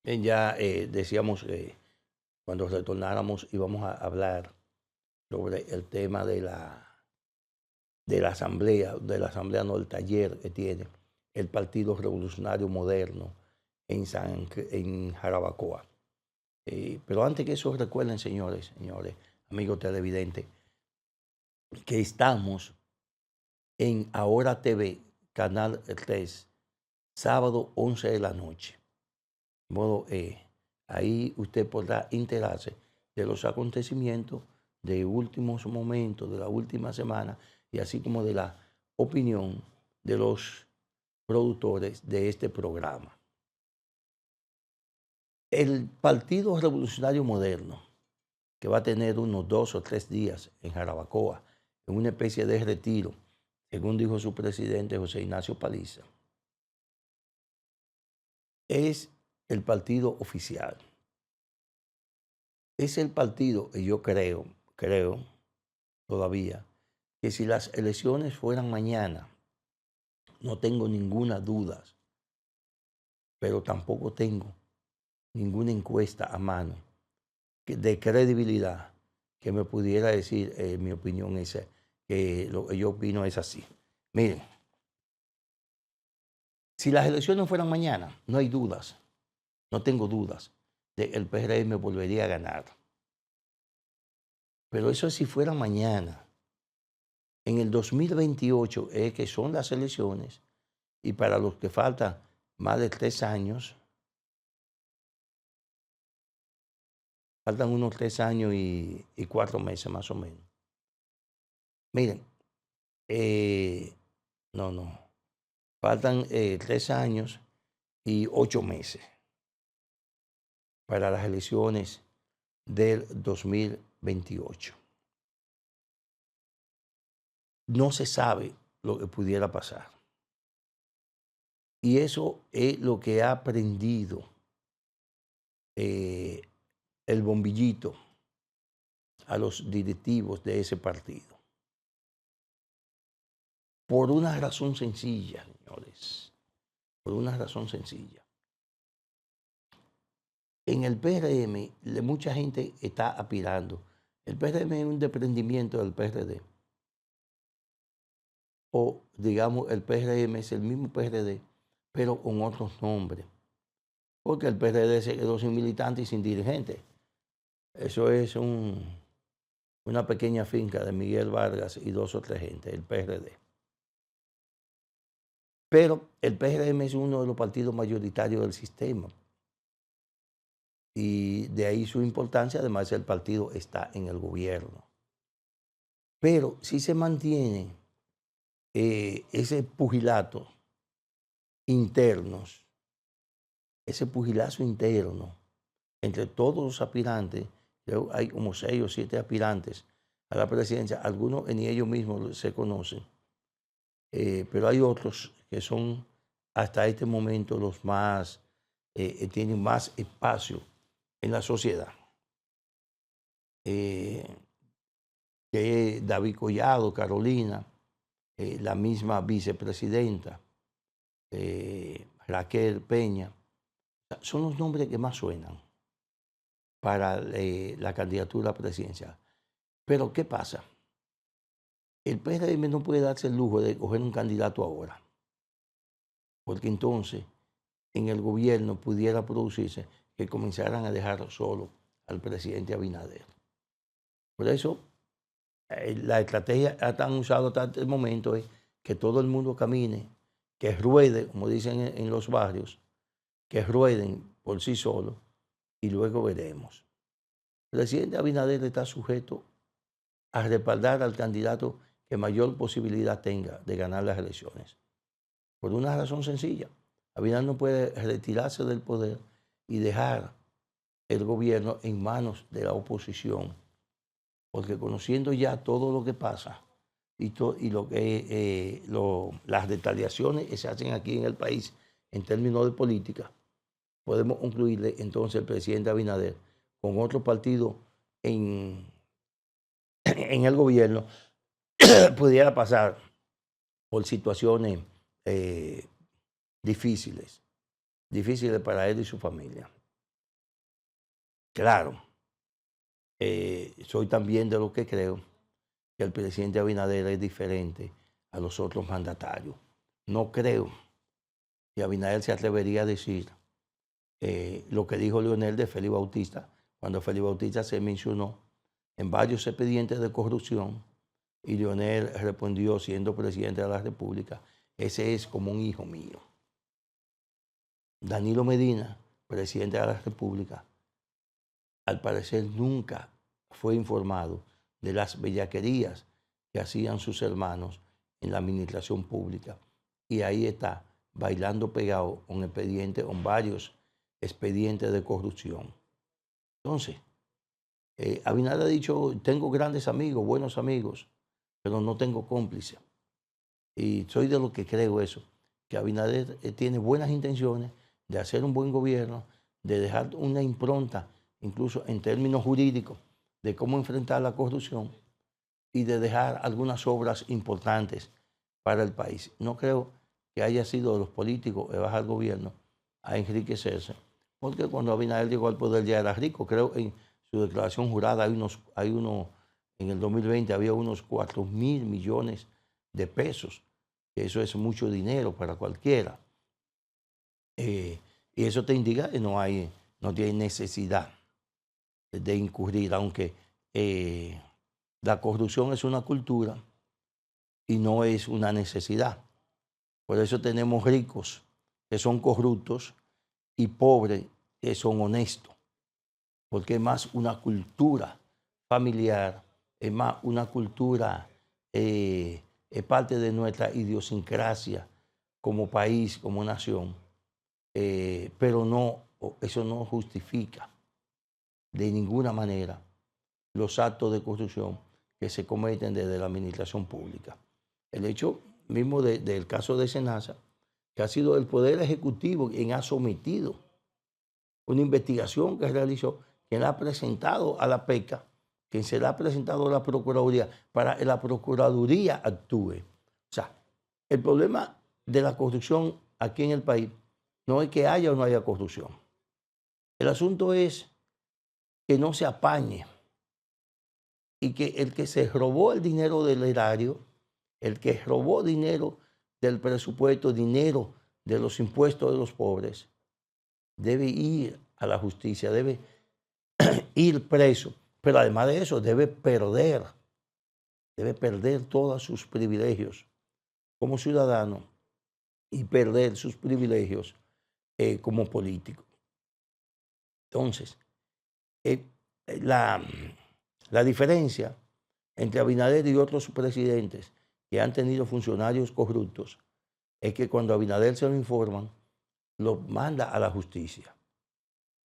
Ya decíamos que cuando retornáramos íbamos a hablar sobre el tema de la asamblea, no, el taller que tiene el Partido Revolucionario Moderno en Jarabacoa. Pero antes que eso, recuerden, señores, amigos televidentes, que estamos en Ahora TV, Canal 3, sábado 11 de la noche. De modo, ahí usted podrá enterarse de los acontecimientos de últimos momentos, de la última semana, y así como de la opinión de los productores de este programa. El Partido Revolucionario Moderno, que va a tener unos 2 o 3 días en Jarabacoa, en una especie de retiro, según dijo su presidente José Ignacio Paliza, es el partido oficial. Es el partido, y yo creo todavía, que si las elecciones fueran mañana, no tengo ninguna duda, pero tampoco tengo ninguna encuesta a mano de credibilidad que me pudiera decir mi opinión es que lo que yo opino es así. Miren, si las elecciones fueran mañana, no hay dudas, no tengo dudas de que el PRM volvería a ganar. Pero eso si fuera mañana. En el 2028 es que son las elecciones y para los que faltan más de 3 años, faltan unos 3 años y 4 meses más o menos. Miren, no, faltan 3 años y 8 meses para las elecciones del 2028. No se sabe lo que pudiera pasar. Y eso es lo que ha aprendido el bombillito a los directivos de ese partido. Por una razón sencilla, señores. Por una razón sencilla. En el PRM, mucha gente está aspirando. El PRM es un desprendimiento del PRD. O, digamos, el PRM es el mismo PRD, pero con otros nombres. Porque el PRD se quedó sin militantes y sin dirigentes. Eso es una pequeña finca de Miguel Vargas y 2 o 3 gente, el PRD. Pero el PRM es uno de los partidos mayoritarios del sistema. Y de ahí su importancia, además el partido está en el gobierno. Pero si se mantiene ese pugilato internos, ese pugilazo interno entre todos los aspirantes, hay como 6 o 7 aspirantes a la presidencia, algunos ni ellos mismos se conocen, pero hay otros que son hasta este momento los más, tienen más espacio en la sociedad. Que es David Collado, Carolina, la misma vicepresidenta, Raquel Peña, son los nombres que más suenan para la candidatura presidencial. Pero ¿qué pasa? El PRM no puede darse el lujo de coger un candidato ahora, porque entonces en el gobierno pudiera producirse que comenzaran a dejar solo al presidente Abinader. Por eso, la estrategia que han usado hasta el momento es que todo el mundo camine, que ruede, como dicen en los barrios, que rueden por sí solos y luego veremos. El presidente Abinader está sujeto a respaldar al candidato que mayor posibilidad tenga de ganar las elecciones. Por una razón sencilla. Abinader no puede retirarse del poder y dejar el gobierno en manos de la oposición, porque conociendo ya todo lo que pasa y las retaliaciones que se hacen aquí en el país en términos de política, podemos concluirle entonces el presidente Abinader con otro partido en el gobierno pudiera pasar por situaciones difíciles para él y su familia. Claro, soy también de lo que creo que el presidente Abinader es diferente a los otros mandatarios. No creo que Abinader se atrevería a decir lo que dijo Leonel de Félix Bautista, cuando Félix Bautista se mencionó en varios expedientes de corrupción y Leonel respondió siendo presidente de la República, ese es como un hijo mío. Danilo Medina, presidente de la República, al parecer nunca fue informado de las bellaquerías que hacían sus hermanos en la administración pública. Y ahí está, bailando pegado con varios expedientes de corrupción. Entonces, Abinader ha dicho, tengo grandes amigos, buenos amigos, pero no tengo cómplices. Y soy de lo que creo eso, que Abinader tiene buenas intenciones de hacer un buen gobierno, de dejar una impronta, incluso en términos jurídicos, de cómo enfrentar la corrupción y de dejar algunas obras importantes para el país. No creo que haya sido de los políticos de bajar el gobierno a enriquecerse, porque cuando Abinader llegó al poder ya era rico. Creo en su declaración jurada en el 2020 había unos 4.000 millones de pesos. Eso es mucho dinero para cualquiera. Y eso te indica que no tiene necesidad de incurrir, aunque la corrupción es una cultura y no es una necesidad. Por eso tenemos ricos que son corruptos y pobres que son honestos, porque es más una cultura familiar, es más una cultura, es parte de nuestra idiosincrasia como país, como nación, pero eso no justifica de ninguna manera los actos de corrupción que se cometen desde la administración pública. El hecho mismo del caso de Senasa, que ha sido el Poder Ejecutivo quien ha sometido una investigación que realizó, quien la ha presentado a la PECA, quien se la ha presentado a la Procuraduría, para que la Procuraduría actúe. O sea, el problema de la corrupción aquí en el país no es que haya o no haya corrupción. El asunto es que no se apañe y que el que se robó el dinero del erario, el que robó dinero del presupuesto, dinero de los impuestos de los pobres, debe ir a la justicia, debe ir preso, pero además de eso debe perder todos sus privilegios como ciudadano y perder sus privilegios como político. Entonces, la diferencia entre Abinader y otros presidentes que han tenido funcionarios corruptos es que cuando a Abinader se lo informan, lo manda a la justicia.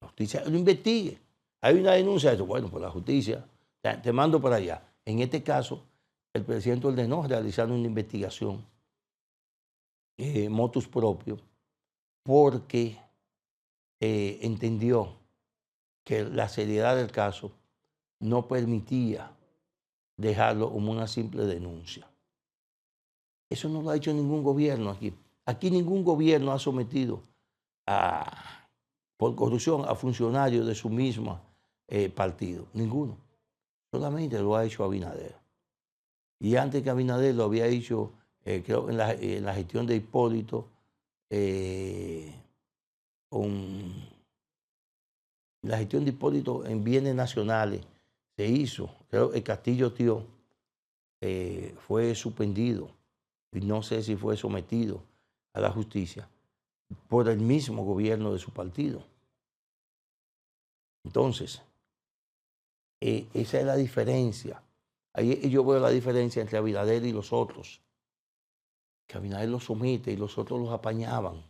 La justicia lo investigue. Hay una denuncia de eso. Bueno, pues la justicia te mando para allá. En este caso, el presidente ordenó realizar una investigación motus propio porque entendió que la seriedad del caso no permitía dejarlo como una simple denuncia. Eso no lo ha hecho ningún gobierno aquí. Aquí ningún gobierno ha sometido por corrupción a funcionarios de su mismo partido. Ninguno. Solamente lo ha hecho Abinader. Y antes que Abinader lo había hecho, creo, en la gestión de Hipólito, la gestión de Hipólito en bienes nacionales se hizo. Creo que el Castillo Tío fue suspendido y no sé si fue sometido a la justicia por el mismo gobierno de su partido. Entonces, esa es la diferencia. Ahí yo veo la diferencia entre Abinader y los otros. Que Abinader los somete y los otros los apañaban.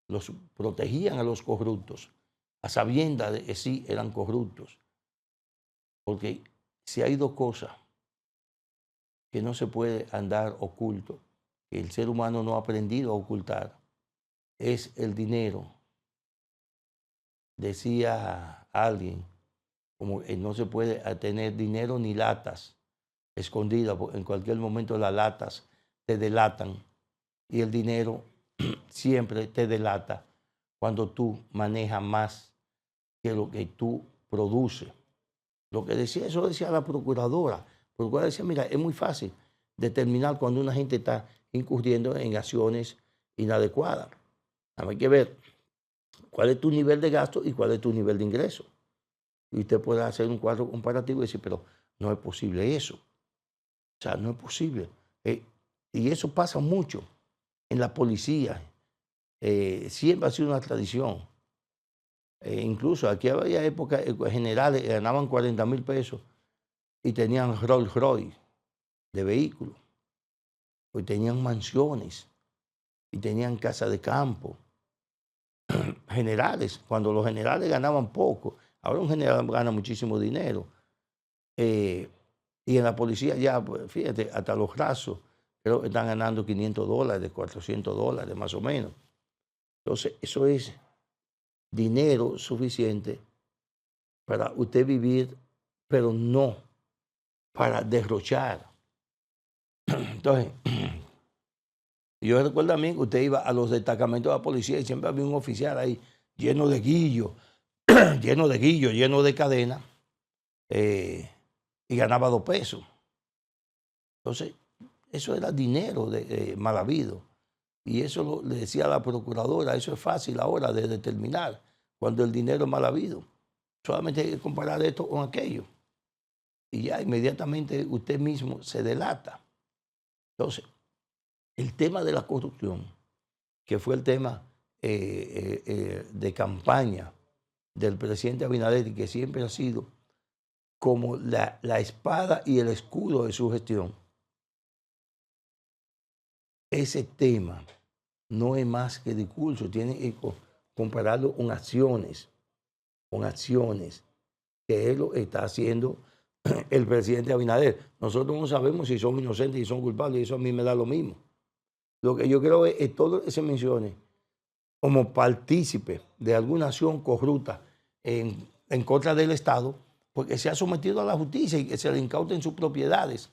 Los protegían a los corruptos, a sabiendas de que sí eran corruptos. Porque si hay dos cosas que no se puede andar oculto, que el ser humano no ha aprendido a ocultar, es el dinero. Decía alguien, como no se puede tener dinero ni latas escondidas, porque en cualquier momento las latas te delatan y el dinero siempre te delata cuando tú manejas más que lo que tú produce. Lo que decía, eso decía la procuradora. La procuradora decía, mira, es muy fácil determinar cuando una gente está incurriendo en acciones inadecuadas. Hay que ver cuál es tu nivel de gasto y cuál es tu nivel de ingreso. Y usted puede hacer un cuadro comparativo y decir, pero no es posible eso. O sea, no es posible. Y eso pasa mucho en la policía. Siempre ha sido una tradición. Incluso aquí había épocas, generales ganaban 40,000 pesos y tenían Rolls Royce de vehículos. Pues tenían mansiones y tenían casa de campo. Generales, cuando los generales ganaban poco, ahora un general gana muchísimo dinero. Y en la policía ya, pues, fíjate, hasta los rasos, creo que están ganando $500, $400 más o menos. Entonces, eso es dinero suficiente para usted vivir, pero no para derrochar. Entonces, yo recuerdo también que usted iba a los destacamentos de la policía y siempre había un oficial ahí lleno de guillos, lleno de guillos, lleno de cadenas, y ganaba 2 pesos. Entonces, eso era dinero mal habido. Y eso le decía a la procuradora, eso es fácil ahora de determinar cuando el dinero es mal habido. Solamente hay que comparar esto con aquello. Y ya inmediatamente usted mismo se delata. Entonces, el tema de la corrupción, que fue el tema de campaña del presidente Abinader y que siempre ha sido como la espada y el escudo de su gestión, ese tema no es más que discurso, tiene que compararlo con acciones que él lo está haciendo el presidente Abinader. Nosotros no sabemos si son inocentes y son culpables, y eso a mí me da lo mismo. Lo que yo creo es todo lo que se mencione como partícipe de alguna acción corrupta en contra del Estado, porque se ha sometido a la justicia y que se le incauten sus propiedades,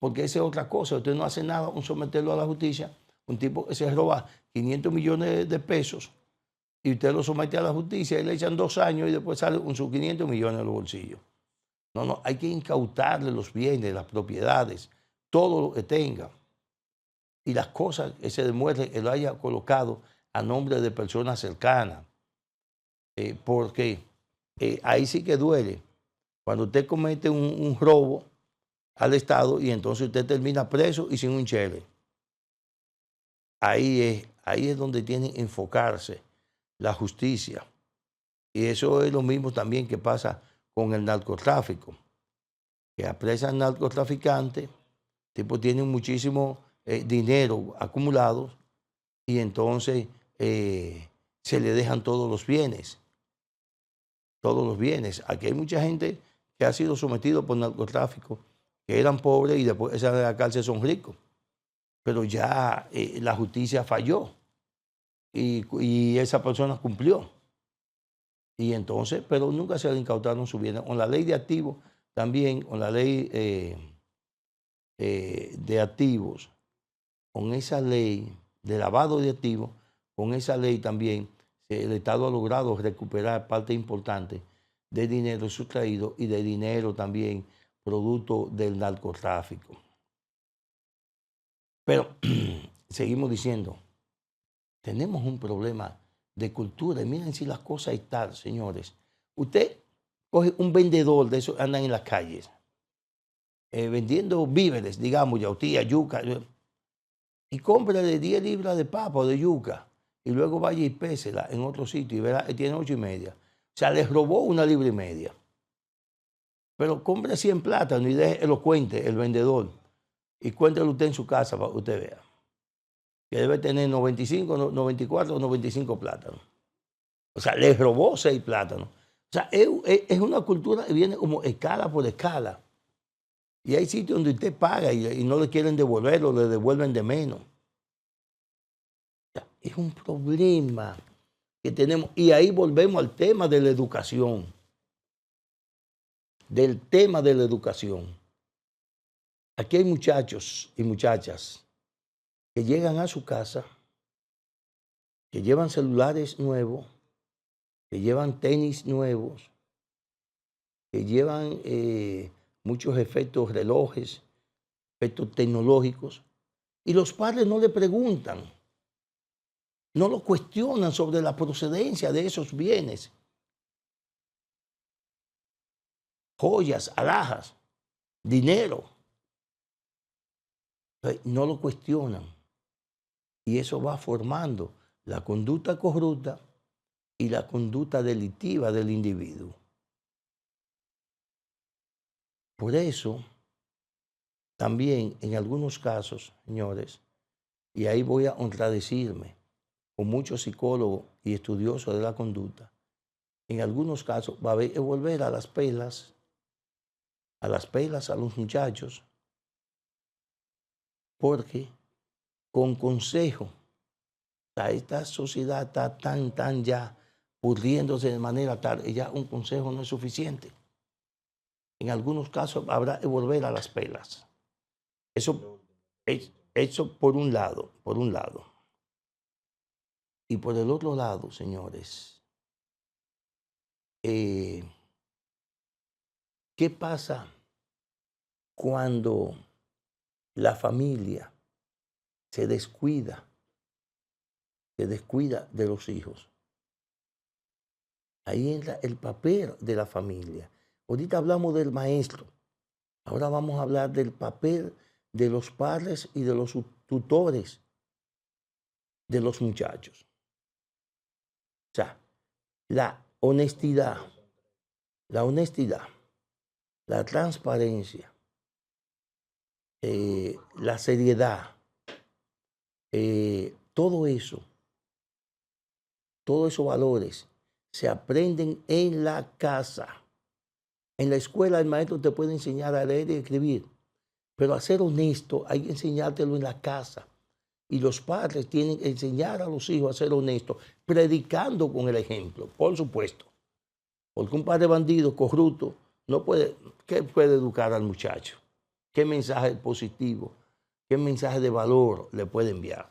porque esa es otra cosa. Usted no hace nada con someterlo a la justicia. Un tipo que se roba 500 millones de pesos y usted lo somete a la justicia y le echan 2 años y después sale con sus 500 millones en los bolsillos. No, hay que incautarle los bienes, las propiedades, todo lo que tenga. Y las cosas que se demuestre que lo haya colocado a nombre de personas cercanas. Porque ahí sí que duele. Cuando usted comete un robo al Estado y entonces usted termina preso y sin un chele. Ahí es donde tiene que enfocarse la justicia. Y eso es lo mismo también que pasa con el narcotráfico. Que apresan narcotraficantes, tipo tienen muchísimo dinero acumulado y entonces se le dejan todos los bienes. Todos los bienes. Aquí hay mucha gente que ha sido sometido por narcotráfico, que eran pobres y después de salir de la cárcel son ricos. Pero ya la justicia falló y esa persona cumplió. Y entonces, pero nunca se le incautaron sus bienes. Con la ley de activos también, con la ley de activos, con esa ley de lavado de activos, con esa ley también el Estado ha logrado recuperar parte importante de dinero sustraído y de dinero también producto del narcotráfico. Pero seguimos diciendo, tenemos un problema de cultura y miren si las cosas están, señores. Usted coge un vendedor de esos que andan en las calles, vendiendo víveres, digamos, yautía, yuca, y cómprale 10 libras de papa o de yuca y luego vaya y pésela en otro sitio y verá que tiene 8,5. O sea, les robó 1,5 libras. Pero compre 100 plátanos y deje lo cuente el vendedor y cuéntelo usted en su casa para que usted vea. Que debe tener 95, 94 o 95 plátanos. O sea, les robó 6 plátanos. O sea, es una cultura que viene como escala por escala. Y hay sitios donde usted paga y no le quieren devolver o le devuelven de menos. Es un problema que tenemos. Y ahí volvemos al tema de la educación. Del tema de la educación. Aquí hay muchachos y muchachas que llegan a su casa, que llevan celulares nuevos, que llevan tenis nuevos, que llevan muchos efectos relojes, efectos tecnológicos, y los padres no le preguntan, no lo cuestionan sobre la procedencia de esos bienes. Joyas, alhajas, dinero. No lo cuestionan. Y eso va formando la conducta corrupta y la conducta delictiva del individuo. Por eso, también en algunos casos, señores, y ahí voy a contradecirme con muchos psicólogos y estudiosos de la conducta, en algunos casos va a haber que volver a las pelas a los muchachos, porque con consejo, esta sociedad está tan ya pudriéndose de manera tal, ya un consejo no es suficiente. En algunos casos habrá que volver a las pelas. Eso por un lado, Y por el otro lado, señores, ¿qué pasa cuando la familia se descuida de los hijos? Ahí entra el papel de la familia. Ahorita hablamos del maestro. Ahora vamos a hablar del papel de los padres y de los tutores de los muchachos. O sea, la honestidad, la transparencia, la seriedad, todo esos valores se aprenden en la casa. En la escuela el maestro te puede enseñar a leer y escribir, pero a ser honesto hay que enseñártelo en la casa. Y los padres tienen que enseñar a los hijos a ser honestos, predicando con el ejemplo, por supuesto. Porque un padre bandido, corrupto, no puede, ¿qué puede educar al muchacho? ¿Qué mensaje positivo, qué mensaje de valor le puede enviar?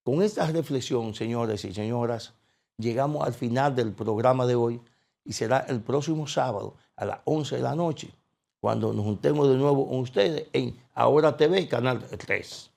Con esta reflexión, señores y señoras, llegamos al final del programa de hoy y será el próximo sábado a las 11 de la noche, cuando nos juntemos de nuevo con ustedes en Ahora TV, Canal 3.